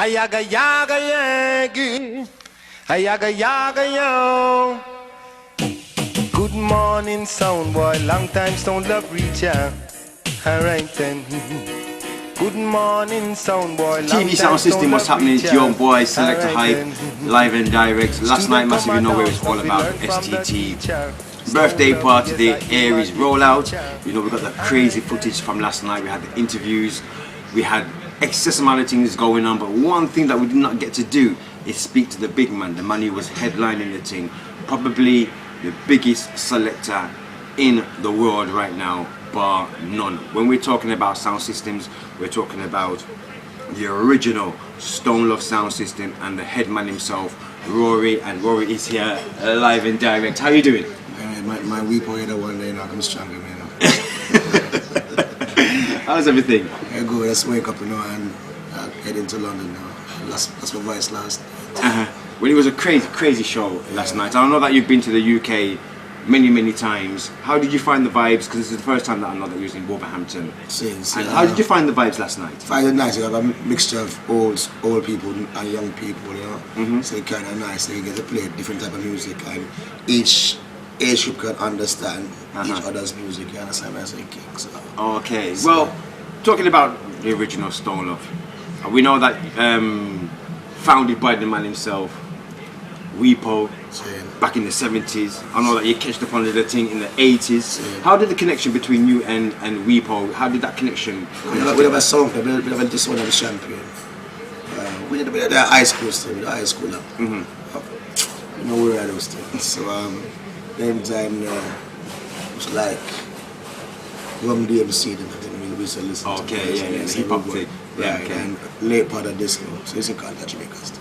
Ayaga yaga yagi. Ayaga yaga yo. Good morning, sound boy. Long time Stone Love reach ya. Alright then. Good morning, sound boy. TV sound system, what's happening? It's your boy Selekta Hype, live and direct. Last night, massive, you know where it's all about STT. Birthday party, the Aries rollout. You know, we got the crazy footage from last night. We had the interviews. We had excess amount of things going on. But one thing that we did not get to do is speak to the big man, the man who was headlining the thing. Probably the biggest selector in the world right now, bar none. When we're talking about sound systems, we're talking about the original Stone Love sound system and the headman himself, Rory. And Rory is here live and direct. How you doing? My weep on the one day, you know, I'm stronger, man. How's everything? I go, just wake up, you know, and head into London now. That's my voice last night. Well, it was a crazy show last night. I know that you've been to the UK many times. How did you find the vibes? Because this is the first time that I know that you was in Wolverhampton. And how did you find the vibes last night? Find it nice. You have a mixture of old people and young people, you know. So it's kind of nice. So you get to play different type of music, and each age group can understand each other's music. You understand what I'm saying? So, okay. Well, talking about the original Stone Love, we know that founded by the man himself, Weepo, back in the 70s. I know that you catched up on the thing in the 80s. How did the connection between you and Weepo, how did that connection come together? We have a song, we have this one of the champion. We did the high school still, the high school now. You know where I was still. So every time it was like Rum DMC, then we used to listen to. Okay, yeah, hip hop thing. Yeah, okay. And late part of disco, so it's called the Jamaicas.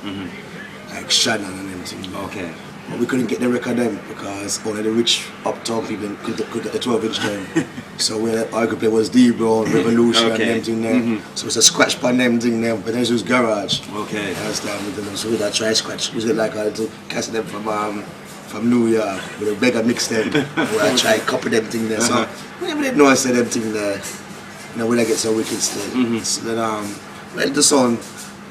Like Shannon and everything. Okay. But we couldn't get the record then because only the rich uptown people could get the 12-inch then. So all I could play was D-Brown, Revolution and everything there. So it's a scratch pan them thing there, but then it was garage. Okay. So we had try scratch. We like I had to catch them from New York with a beggar mix them. Where I try copy them thing there. So we never did know I said them thing there. You know, when I get so wicked still. So then went to sound.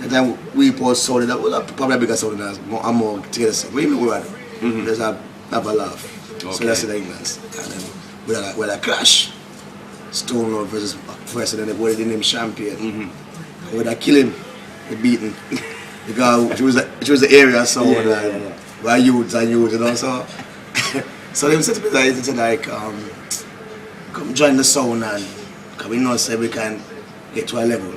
And then we post sound that was probably bigger sound than us, and more together. So we even were just have a laugh. Okay. So that's the England. And then with a clash, Stone Love versus first, and then they the name champion. With a kill him, they beat him. Because it was the area so where youths and youths, you know. So they said to me like come join the sound and we know say we can get to a level.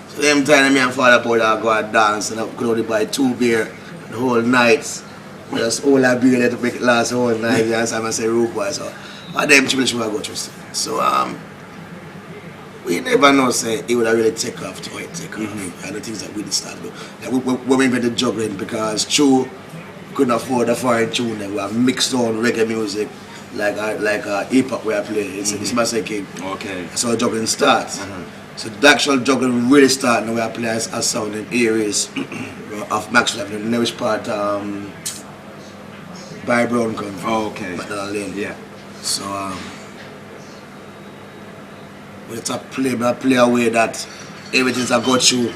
So them time me and Father Paul go and dance and I could only buy 2 beer the whole night. Just all that beer there to make it last the whole night. And I say root boy. So all them tribulation I go through. So we never know say it would have really take off to it take off. And the things that we did start to do. Like we invented juggling because true couldn't afford a foreign tune and we have mixed on reggae music like hip hop where I play. It's Massive King. Okay. So juggling starts. So the actual juggling really started when I play as sound in areas of Maxwell Avenue, the nearest part by Brown come from. Okay. McDonald Lane. Yeah. So when it's a play away that everything's a go through.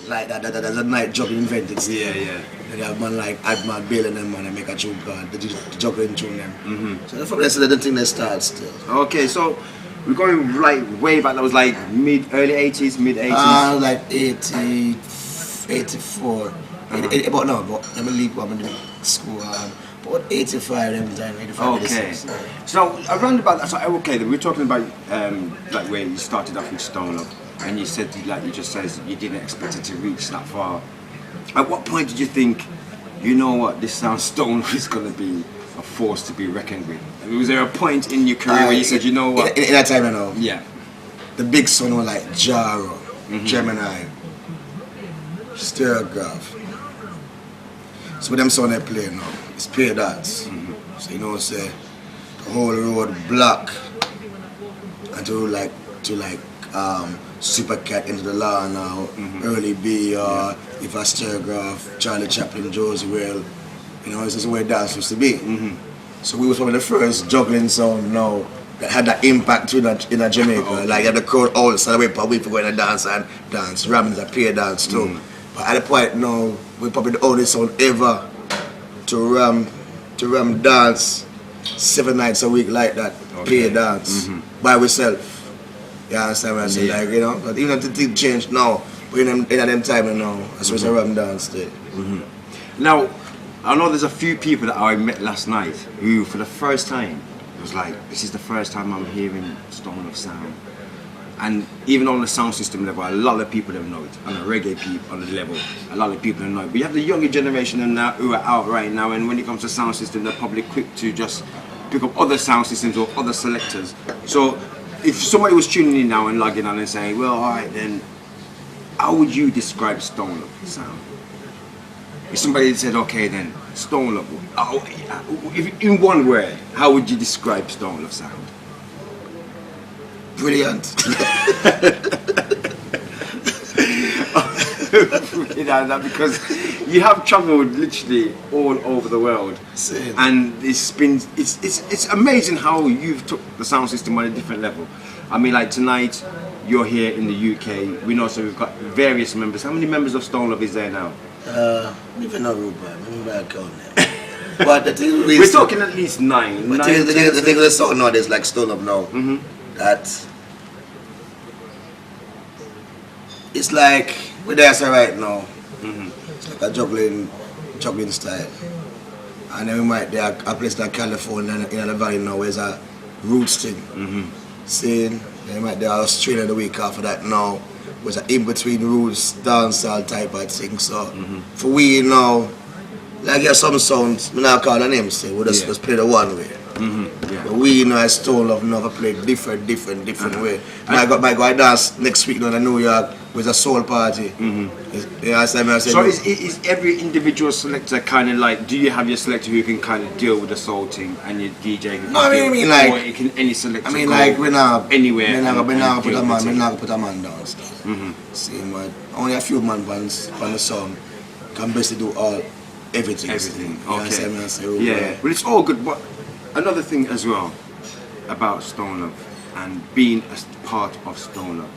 Like that, there's a night juggling invented still. Yeah. Then you have man like Adman Bale and them man and make a tune called the juggling tune them. So from there, the thing that starts still. Okay, so we're going like way back. That was like early 80s, mid 80s. Like 80, 84. About now, but let me leave when I'm in school. About 85 every time, 85. Okay. So around about that, so okay, we're talking about like where you started off with Stone Love, and you said like you just said you didn't expect it to reach that far. At what point did you think, you know what, this sound Stone Love is gonna be a force to be reckoned with? I mean, was there a point in your career where you said, you know what? In that time, I know. Yeah. The big son were like Jaro, Gemini, Stereograph. So with them son they play now, it's pure dance. So you know, say the whole road block and to like Super Cat into the law now, Early B, if I Stereograph, Charlie Chaplin, Josie Will, you know, this is where dance used to be. So we was one of the first juggling sound now that had that impact in a Jamaica. Like you have the crowd all celebrate for we for going to dance and dance. Ramming a peer dance too. But at the point now, we're probably the only sound ever to ram dance 7 nights a week like that. Peer dance by ourselves. You understand what I'm saying? Like, you know, but even if the thing changed now, we're in them time now. That's what's a ram dance day. Now, I know there's a few people that I met last night who, for the first time, was like, this is the first time I'm hearing Stone of Sound. And even on the sound system level, a lot of people don't know it. On the reggae people, on the level, a lot of people don't know it. But you have the younger generation now who are out right now, and when it comes to sound system, they're probably quick to just pick up other sound systems or other selectors. So if somebody was tuning in now and logging on and saying, well, all right, then how would you describe Stone of Sound? If somebody said, okay, then Stone Love, if in one word, how would you describe Stone Love Sound? Brilliant. Because you have travelled literally all over the world. Same. And it's amazing how you've took the sound system on a different level. I mean, like tonight, you're here in the UK. We know, so we've got various members. How many members of Stone Love is there now? Even not rude, but I count them. But the thing is, we're talking at least 9. But the thing is, the song nowadays like Stone Up now. That it's like we're there right now. It's like a juggling style. And then we might there a place like California in the valley now where it's a roots thing. Saying they might there Australia the week after that now. Was an in-between roots dancehall type of thing. So for we now, like there's some sounds, I'm not call the name, say we just play the one way. But we know as Stone Love never play different way. I go dance next week down in New York with a soul party. So is every individual selector kind of like, do you have your selector who can kind of deal with the soul thing and your DJ who can I mean like, or it can any selector I mean go like we're not anywhere. We're not put a man down. See man, only a few man bands on the song can basically do everything. Okay. Yeah, but it's all good. But another thing as well about Stone Love and being a part of Stone Love.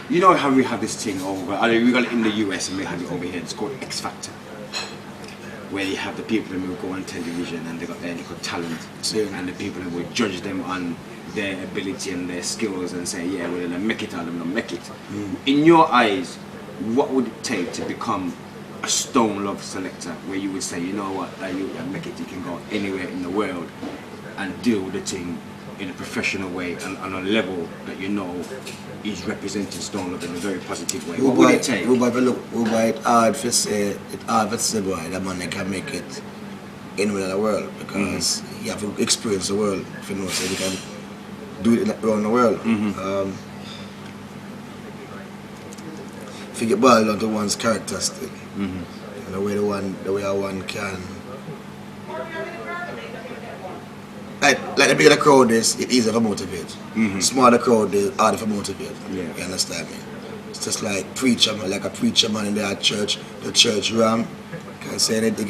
You know how we have this thing over, I mean, we got it in the US and we have it over here, it's called X Factor. Where you have the people who go on television and they got their little talent. And the people who will judge them on their ability and their skills and say, yeah, we're gonna make it or they're gonna make it. In your eyes, what would it take to become a Stone Love selector where you would say, you know what, like you can make it, you can go anywhere in the world and deal with the thing in a professional way and on a level that you know is representing Stone Love in a very positive way. What would it take? It's hard to say, boy, that man can make it anywhere in the world because you have to experience the world if you know, so you can do it around the world. If you get boiled down to one's characteristic, the way one can. Like the bigger the crowd is, it's easier to motivate. Smaller crowd is harder to motivate. You understand me? It's just like preacher man, like a preacher man in their church, the church ram. Can say anything.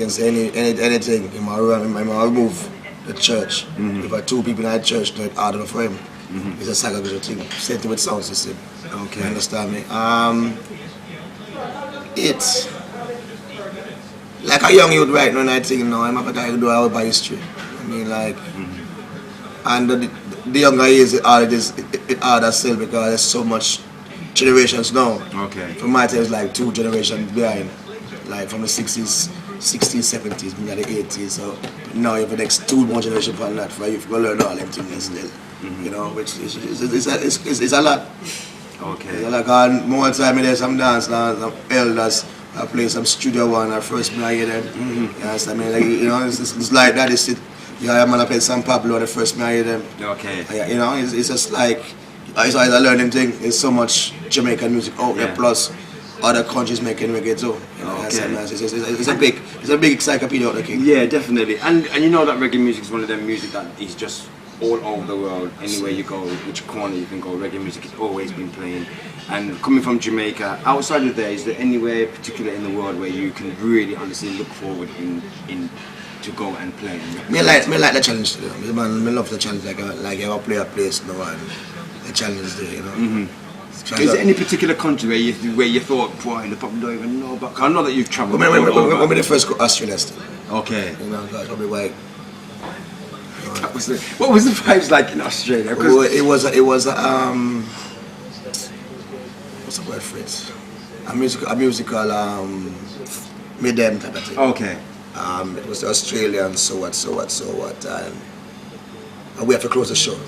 He might remove the church. If I 2 people in that church, it's harder for him. It's a psychological thing. Same thing with sound system. Okay. You understand me? It's like a young youth right now, and I think now I'm going to do our history. I mean, like, and the younger years, it harder still because there's so much generations now. Okay. From my time, it's like 2 generations behind, like from the 60s, 70s, maybe the 80s. So now you have the next 2 more generations from that for you to learn all them things still. You know, which is a lot. Okay. It's like more time there's some dance now, some elders. I play some studio one. I first I hear them. You understand me? Like, you know, it's like that. I'm gonna play some Pablo. The first I hear them. Okay. You know, it's just like it's always a learning thing. There's so much Jamaican music out there. Plus other countries making reggae too. You know, it's a big encyclopedia out there, King. Yeah, definitely. And you know that reggae music is one of them music that is just all over the world. Anywhere you go, which corner you can go, reggae music has always been playing. And coming from Jamaica, outside of there, is there anywhere particular in the world where you can really honestly look forward in to go and play? Me like the challenge today. Me love the challenge like you play a place now and the challenge there, you know. Is there any particular country where you thought, boy, they probably don't even know about? I know that you've travelled. When we first go Australia still. Okay. You know, that's probably why. What was the vibes like in Australia? It was what's the word for it? A musical mid-end type of thing. Okay. It was the Australian, so what, and we have to close the show.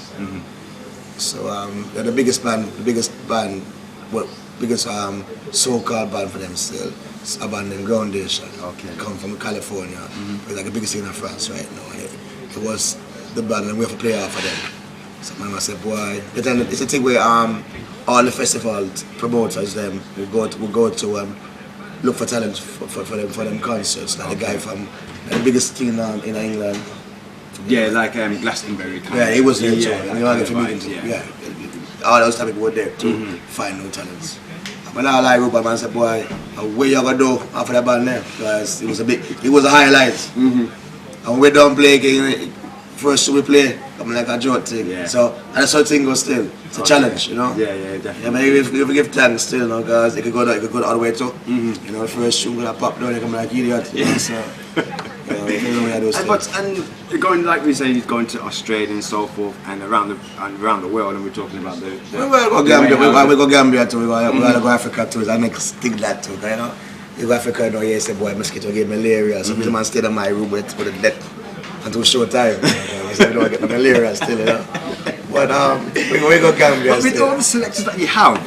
So they're the biggest so-called band for them still. It's a band named Groundation. Okay. Come from California. It's like the biggest thing in France right now. And it was the band, and we have to play off of them. So my mama said, boy, it's a thing where all the festival promoters them will go to look for talent for them concerts. Like the guy from the biggest thing in England. Yeah, like Glastonbury. Yeah, he was there too. Yeah. All those type of people were there to find new talents. But now I like man said, boy, where you gonna do after that band there? Because it was a highlight. And we don't play again. First we play, I'm like a joke thing. Yeah. So and that's how thing goes still. It's a challenge, you know? Yeah, definitely. Yeah, but if we give thanks still, you know, because it could go the other way too. You know, first shoe gonna pop down, they come like idiot. Yeah. So and going like we say, he's going to Australia and so forth, and around the world, and we're talking about the we go Gambia, we go Gambia too, we go Africa too. I next thing that too, you know. You go Africa, you know, you say, boy, mosquito get malaria, so the man stayed in my room with the deck until show time. So we don't get malaria still, you know. But we go Gambia. But with all the selectors that you have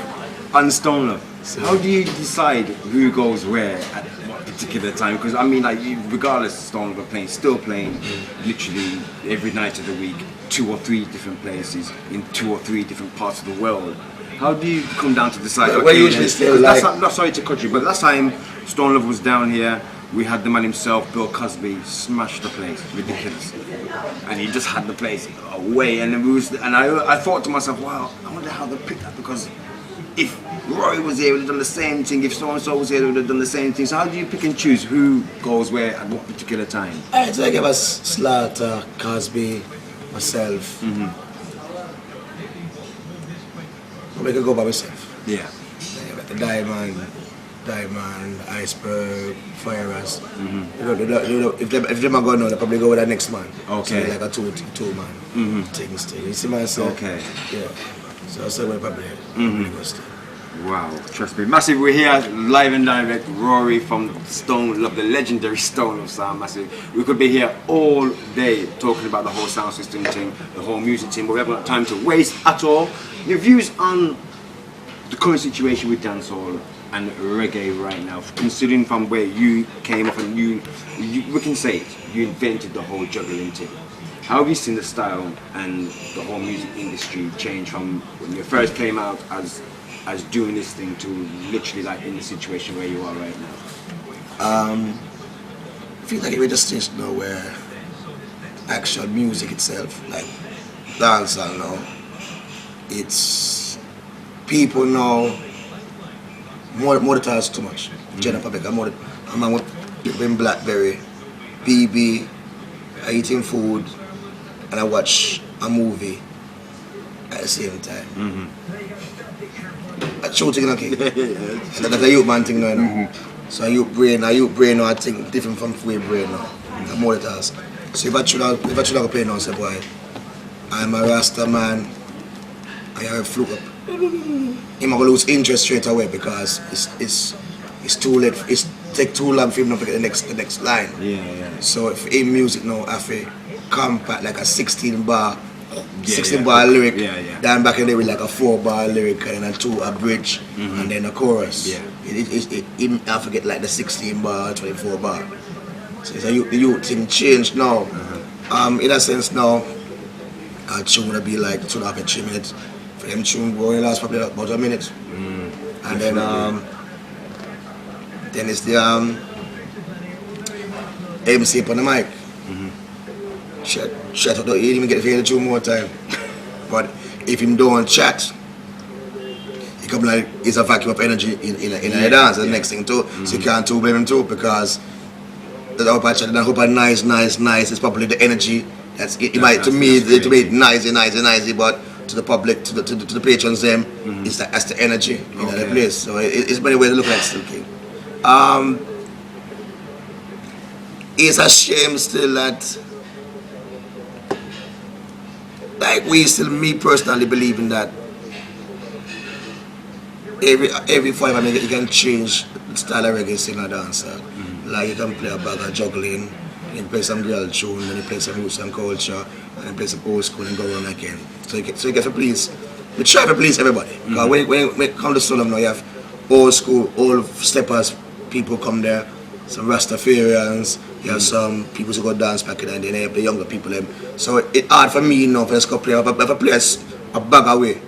on Stone Love, how do you decide who goes where at what particular time? Because I mean, like, regardless of Stone Love still playing literally every night of the week, 2 or 3 different places in 2 or 3 different parts of the world. How do you come down to decide? Well, okay, usually still like... Not sorry to cut you, but last time Stone Love was down here, we had the man himself, Bill Cosby, smash the place, ridiculous, and he just had the place away. And I thought to myself, wow, I wonder how they picked that, because if Rory was here, he would have done the same thing. If so and so was here, they would have done the same thing. So how do you pick and choose who goes where at what particular time? It's like it was Slaughter, Cosby, myself. I could go by myself. Yeah. But the Diamond, Iceberg, Fire Ras. If them are going on, they probably go with the next man. Okay. So like a two man thing still. You see what I say? Okay. Yeah. So I say we're probably go still. Wow, trust me. Massive, we're here live and direct, Rory from Stone Love, the legendary Stone Love sound, Massive. We could be here all day talking about the whole sound system thing, the whole music thing, but we haven't got time to waste at all. Your views on the current situation with dancehall and reggae right now, considering from where you came up and you we can say it, you invented the whole juggling thing. How have you seen the style and the whole music industry change from when you first came out as doing this thing to literally like in the situation where you are right now? I feel like we're just stage now where actual music itself, like dancehall now, it's people now more the times too much. General public, I'm with people in Blackberry, BB, I eating food, and I watch a movie at the same time. That's shooting, okay. So that's a youth man thing now, you know. So a youth brain now, I think different from free brain now. I'm more the task. So if I should have play now, say boy, I'm a Rasta man, I have a fluke up. He might lose interest straight away because it's too late. It's take too long for him to get the next line. Yeah. So if in music now, I feel compact like a 16 bar lyric. Then back in there with like a 4 bar lyric and then a bridge and then a chorus. Yeah. I forget like the 16 bar, 24 bar. So it's the youth thing changed now. In a sense now, a tune would be like 2.5 3 minutes. For them tune going last probably about a minute. And then it's the MC up on the mic. Chat out, he didn't even get to hear the tune more time. But if him don't chat, he come like it's a vacuum of energy in a dance. The next thing too, so you can't too blame him too because the upper channel, the upper nice. It's probably the energy. It might to me it nice, but to the public, to the patrons them, that's the energy in the place. So it's many ways to look at it still, King. It's a shame still that, like, me personally believing that every 5 minutes you can change the style of reggae singer dancer. Like you can play a bag of juggling, you can play some girl tune, then you play some roots and culture, and then play some old school and go on again. So you get to please. We try to please everybody. Because when it comes to Solomon now, you have old school, old steppers, people come there, some Rastafarians, you have some people who go dance back in the day, and you have the younger people. So it's hard for me now for us to play. If I play a bag away.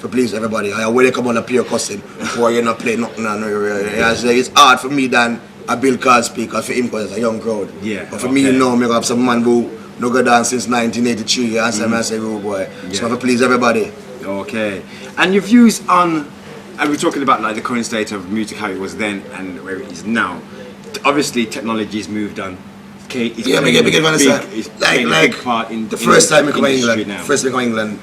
To please everybody. When they come on a pure cussing, or you're not playing nothing. It's hard for me than a Bill Cosby, because for him, because it's a young crowd. But for me, now, I have some man who no go dance since 1983. I say, oh boy. So I have to please everybody. Okay. And your views on, and we're talking about like the current state of music, how it was then and where it is now. Obviously, technology has moved on. Okay, it's playing a big part in the first time we come to England.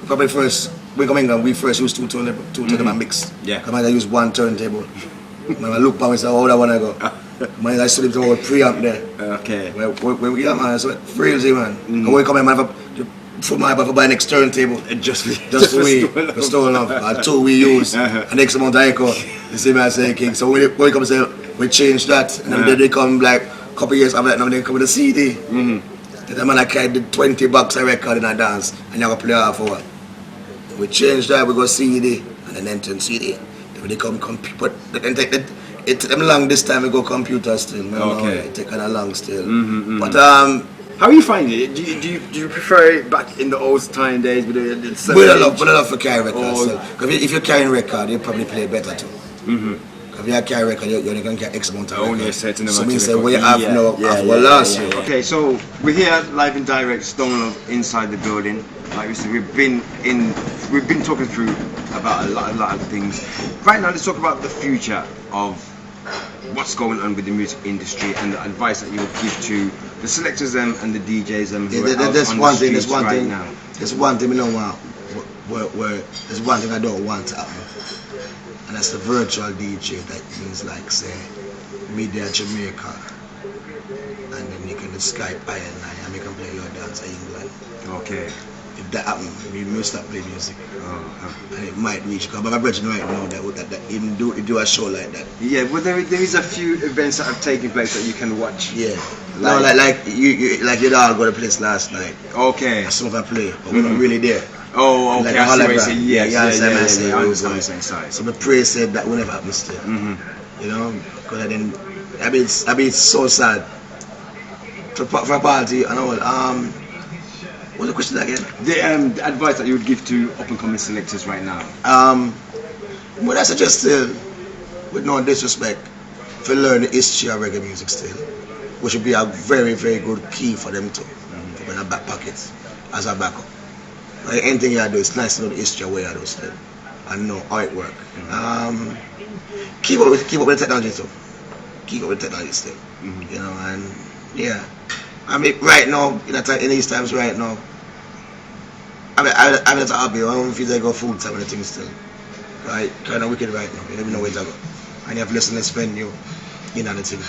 Probably first we come to England, we first used two turntable mix. Come on, I use one turntable. When I look back and say, how do I want to go? Man, I still have a preamp there. Okay. When we get man, so crazy man. And we come in, man, for my buy next turntable. Just for we stolen off. Two we use, and next amount of echo. You see me, I say, King. So when we come and say, we change that, and then they come like a couple years after that, now they come with a CD. The man I carried the $20 a record in a dance, and you have to play half hour. We change that, we go CD, and then turn CD. Then they come computer, then it take them long this time, we go computer still. Man, it take kind of long still. But how you find it? Do you prefer it back in the old time days with the we don't love for carry records. Because if you're carrying record, you probably play better too. If you carry record, you're going to get X amount of only a certain amount. So means that we have last year. Okay, so we're here live and direct, Stone Love inside the building. Like we said, we've been talking through about a lot of things. Right now, let's talk about the future of what's going on with the music industry and the advice that you would give to the selectors and the DJs who are out on the streets right now. There's one thing we don't want. There's one thing I don't want to happen, and that's the virtual DJ. That means like say media Jamaica, and then you can Skype and you can play your dance in England. Okay. If that happens, we must stop playing music. And it might reach, because my brother right now that even do a show like that. Yeah, well there is a few events that have taken place that you can watch. Yeah. Like you dog got a place last night. Okay. Some of I play, but we're not really there. Oh, okay. Like I see what you're saying. Yeah. I understand what you're saying. So the prayer said that will never happen still. You know, because then I mean it's so sad for a party and all. What's the question again? The advice that you would give to up-and-coming selectors right now? What I suggest still, with no disrespect, to learn the history of reggae music still, which would be a very, very good key for them to put in their back pockets as a backup. Like anything you do, it's nice to know the history of where you do still and know how it works. Keep up with the technology too. Keep up with the technology still. You know, and yeah. I mean, right now, in these times right now, I'm not happy. I don't feel like I go full time and things still. Right? Kind of wicked right now. You don't even know where to go. And you have less and less spend you in other thing.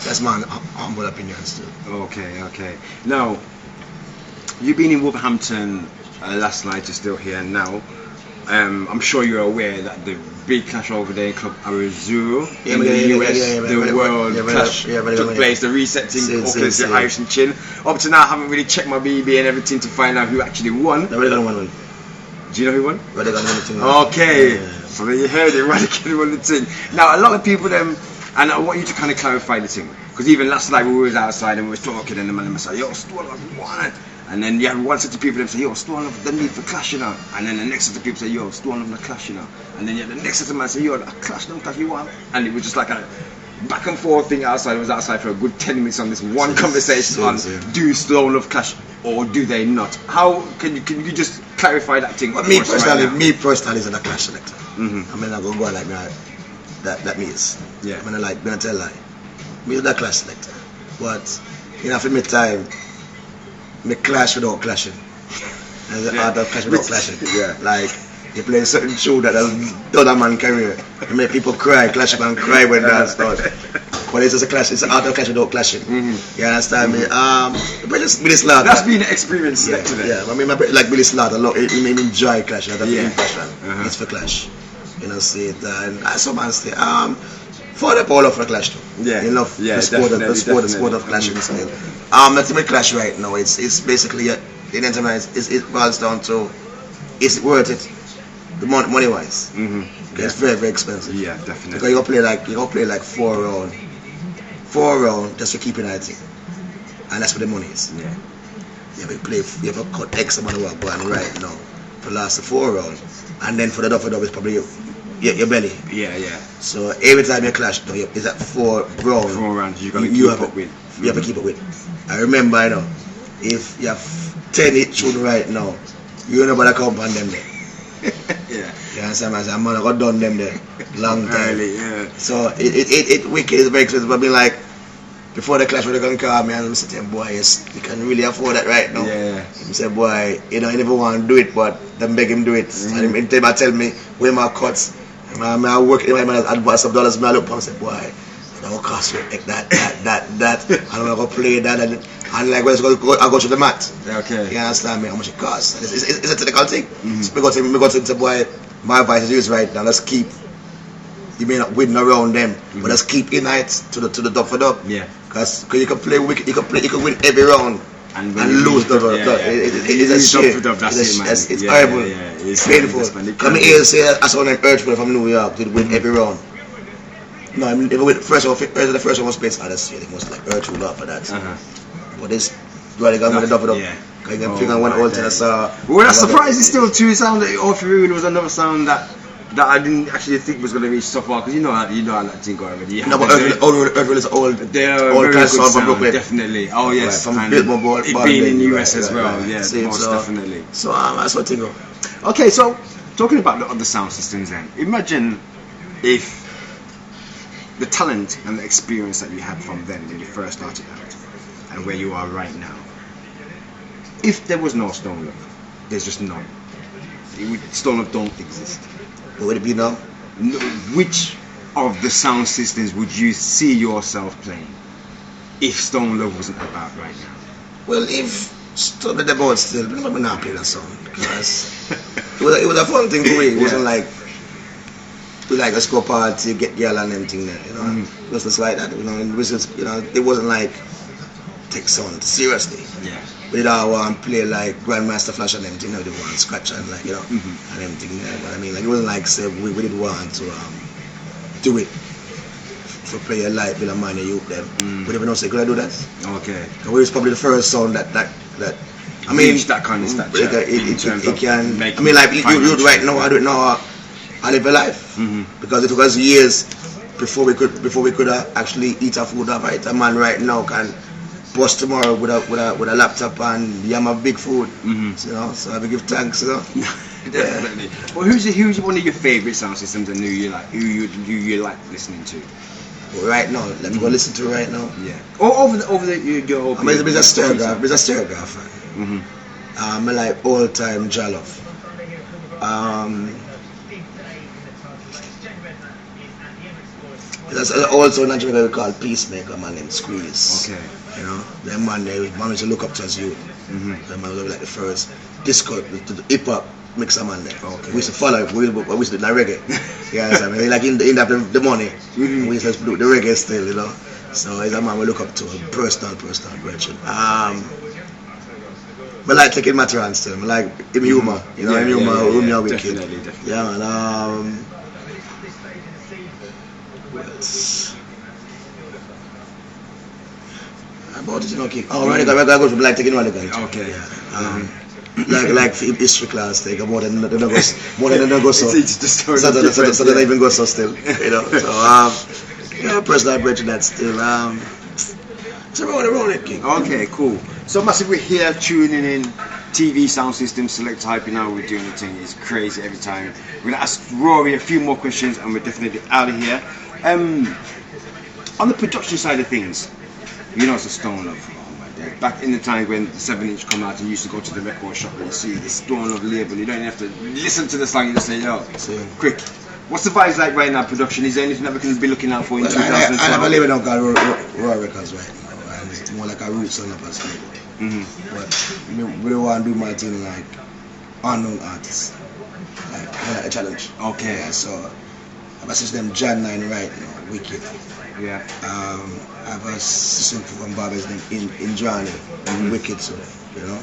That's my humble opinion still. Okay. Now, you've been in Wolverhampton last night, you're still here now. I'm sure you're aware that the big clash over there in Club Arizuro in the US, the world clash took place, the resetting Auckland to Irish and Chin. Up to now I haven't really checked my BB and everything to find out who actually won. No, won. Do you know who won? Radical. Okay, so then you heard it, Radical won the thing. Now a lot of people and I want you to kind of clarify the thing, because even last night we was outside and we was talking and the man was like, yo, Stone Love won. And then you have one set of people that say, yo, Stone Love, the need for clashing out. And then the next set of people say, yo, Stone Love, the clashing out. And then you have the next set of man say, yo, clash, don't clash, you want. And it was just like a back and forth thing outside. It was outside for a good 10 minutes on this one conversation on do Stone Love clash or do they not? How can you just clarify that thing? Well, me personally is a clash selector. I mean, I'm going to go like that. that means. Yeah. I'm gonna tell lie. Me that clash selector. But for me time, me clash without clashing. And the art of clash without clashing. Yeah. Like you play a certain tune that has done a man career. You make people cry, clash and cry when that starts. But it's just a clash, it's an art of clash without clashing. You understand me? Billy Slaughter. That's been an experience selector then. Yeah, I mean like Billy Slaughter, he made me enjoy clash, that's the impression. It's for clash. See it, and some man say, for the all of the clash too. Yeah. You love the sport of clashing still. That's my clash right now. It's basically in enterprise. It boils down to, is it worth it? The money wise. It's very, very expensive. Yeah, definitely. Because you go play like 4 round just for keeping that thing, and that's where the money is. Yeah. You have a cut X amount of work going right now for the last 4 rounds, and then for the double is probably your belly. Yeah. So every time you clash, it's at 4 rounds. 4 rounds you gotta keep up with. You have to keep up with. I remember, if you have 10 hit tune right now, you know about to come on them there. Yeah. You understand? I man, I got done them there long time. Early, yeah. So it wicked. It's very expensive. But like before the clash, when they gonna call me and I'm saying, boy, yes, you can really afford that right now. Yeah. He said, boy, he never want to do it, but then beg him do it. And he tell me where my cuts. I work in my advance of dollars. I look and say, boy, it's gonna cost you like that. And I'm gonna go play that and like when I go to the mat. Okay. You understand me? How much it costs? It's a technical thing. So we go to say, boy, my advice is right now. Let's keep. You may not win around them, but let's keep in it to the dub for dub. Yeah. Because you can play, you can win every round and lose the dub. It's a shame. It's horrible. It's painful. Come here, say I saw an Earthquake from New York did win every round. No, I mean if the first one was played, that's it. It was like Earthquake for that. But this, you got to the dub for dub. You can figure one old thing I saw. Well, that's surprising still too. Sound that Off Road was another sound that I didn't actually think was going to reach so far, because you know how that thing go already. No, but Earthquake is old. They're old very good sound, Brooklyn. Definitely. Oh yes, Right, from and Biltmore, it being in the US as well. Right. Yeah, See, most definitely. So that's what thing go. Okay, so talking about the other sound systems then, imagine if the talent and the experience that you had from then when you first started out and where you are right now, if there was no Stone Love, there's just none. Stone Love don't exist. What would it be now? Which of the sound systems would you see yourself playing if Stone Love wasn't about right now? Well, if Stone Love was still, I'm not playing that song, because it was a fun thing for me. It wasn't like we like a go party, get girl and everything there, It was just like that, It was just, it wasn't like take sound seriously. Yeah. We did all want to play like Grandmaster Flash and everything. They want scratch and and everything there. But I mean, like it wasn't like say we did want to do it for play a light with a man and youth them. We never know say could I do that? Okay. And we was probably the first song that I mean reach that kind of stature. It can. I mean, like you right now. I don't know. I live a life because it took us years before we could actually eat our food. Right, a man right now can bust tomorrow with a laptop and yam a big food. So I give thanks. Definitely. Well, who's one of your favorite sound systems and who you like listening to? Well, right now, let me go listen to it right now. Yeah. Over your whole. I mean, it's a Sturga fan. I like all time Jollof. There's also a Jamaican called Peacemaker, man named Squeeze. Okay. That man there, man used to look up to as youth. That man was like the first disco, the hip hop mixer man there. Okay. We used to follow him, we used to do like reggae. Yeah, I mean, like in the money, we used to do the reggae still, So he's a man we look up to, personal brethren. But like taking Mataran still, I like him humor, him humor wicked. Definitely. Yeah, man. What else? About it, okay. Oh, right, I go to like taking one again. Okay. Yeah. Like history class, take more than the go so. It's the story. So that even go so still, So personal brethren that still So around it, King. Okay, cool. So massive, we're here tuning in TV sound system, Selekta Hype, you know we're doing the thing, it's crazy every time. We're gonna ask Rory a few more questions and we're definitely out of here. On the production side of things, you know it's a Stone Love. Oh my day. Back in the time when the 7-inch come out and you used to go to the record shop and you see the Stone Love label, you don't even have to listen to the song, you just say, yo, quick. What's the vibes like right now, production? Is there anything that we can be looking out for in 2012? I never live in RORY Records right now, and it's more like a roots on the label. But we don't want to do my thing like unknown artists, like a challenge. Okay. Yeah, so I have a system Jan 9 right now, Wicked. Yeah. I have a system from Barber's name in Johnny, Wicked, so you know.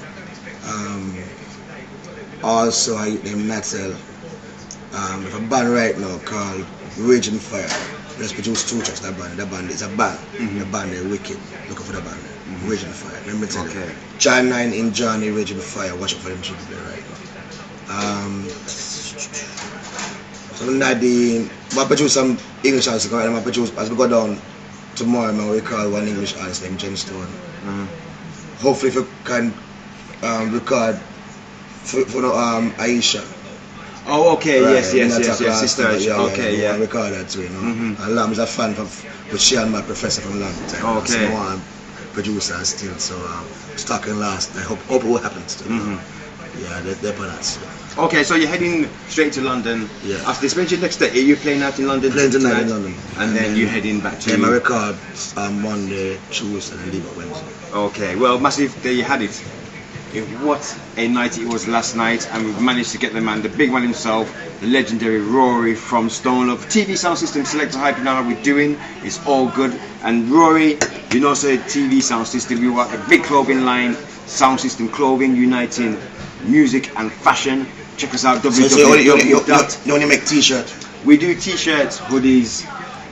Also I use them Natsel. With a band right now called Raging Fire. Let's produce 2 tracks. That band is a band. The band is Wicked. Looking for the band. Raging Fire. Let me tell you. Jan 9 in Johnny, Raging Fire. Watch out for them children right now. So I produce some English artists. I produce as we go down tomorrow. I record one English artist named Gemstone. Hopefully, if you can record for Aisha. Oh, okay, right, yes, sister. I record that too, you know. And Lam is a fan with she and my professor from long time. Okay. So one producer still, so stuck in last. I hope it will happen still. Yeah, they're on that. So. Okay, so you're heading straight to London. Yeah. After this, when's your next day? Are you playing out in London? Playing tonight in London. And then you're heading back to... Yeah, my record Monday, Tuesday, and leave on Wednesday. Okay, well, massive, there you had it. What a night it was last night, and we've managed to get the man, the big man himself, the legendary Rory from Stone Love. TV sound system, Selekta Hype, you know how we're doing, it's all good. And Rory, you know, so TV sound system, we work a big clothing line, sound system clothing, uniting music and fashion. Check us out, You only make t-shirt? We do t-shirts, hoodies,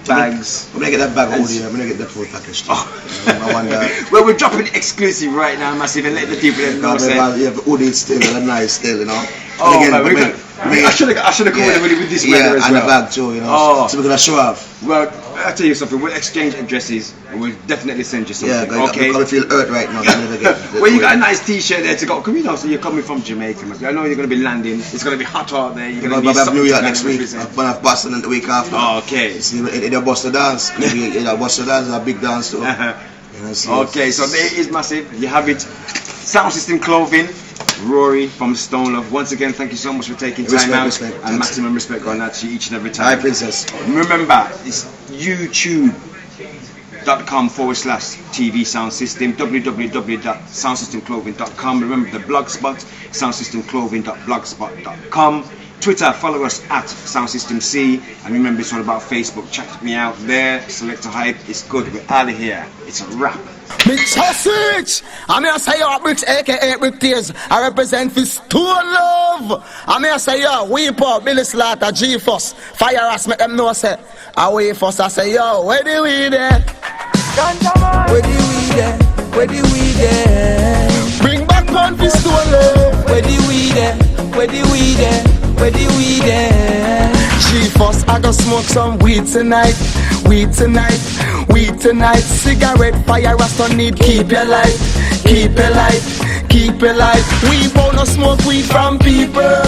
bags. I'm gonna get that bag hoodie, I'm gonna get that full package too. I wonder. Well, we're dropping it exclusive right now, massive, and let the people know. Yeah, the hoodie still, and nice still, you know. Oh, again, I should have come with this weather as well. And the bag too, you know. So we're gonna show off. Well, I'll tell you something, we'll exchange addresses and we'll definitely send you something. Yeah, okay? I feel hurt right now. Well, you got a nice t-shirt there to go. Come, you know, so you're coming from Jamaica. I know you're going to be landing. It's going to be hot out there. You're going to be New York next week. I'm going to Boston and the week after. Oh, okay. See, it's Boston dance. Boston dance is a big dance too. Okay, so there is massive. You have it. Sound system clothing. Rory from Stone Love. Once again, thank you so much for taking time out and maximum respect going out to you each and every time. Hi, Princess. Remember, it's youtube.com/TV sound system, www.soundsystemclothing.com. Remember the blogspot, soundsystemclothing.blogspot.com. Twitter, follow us at SoundSystemC, and remember it's all about Facebook. Check me out there. Selekta Hype. It's good. We're out of here. It's a wrap. Big sausage! I'm here to say yo, bricks aka Brick Tears. I represent for Stone Love. I'm here to say yo, Weep Up, Billy Slaughter, G-Force, Fire Ass, make them know say. I wait for us, I say yo, where the weed at? Where the weed at? Where the weed at? Bring back one for Stone Love. Where the weed at? Where the weed at? Where the weed at? G-Force, I go smoke some weed tonight. Weed tonight, weed tonight. Cigarette fire, I don't need. Keep your life, keep your life, keep your life. We won't smoke weed from people.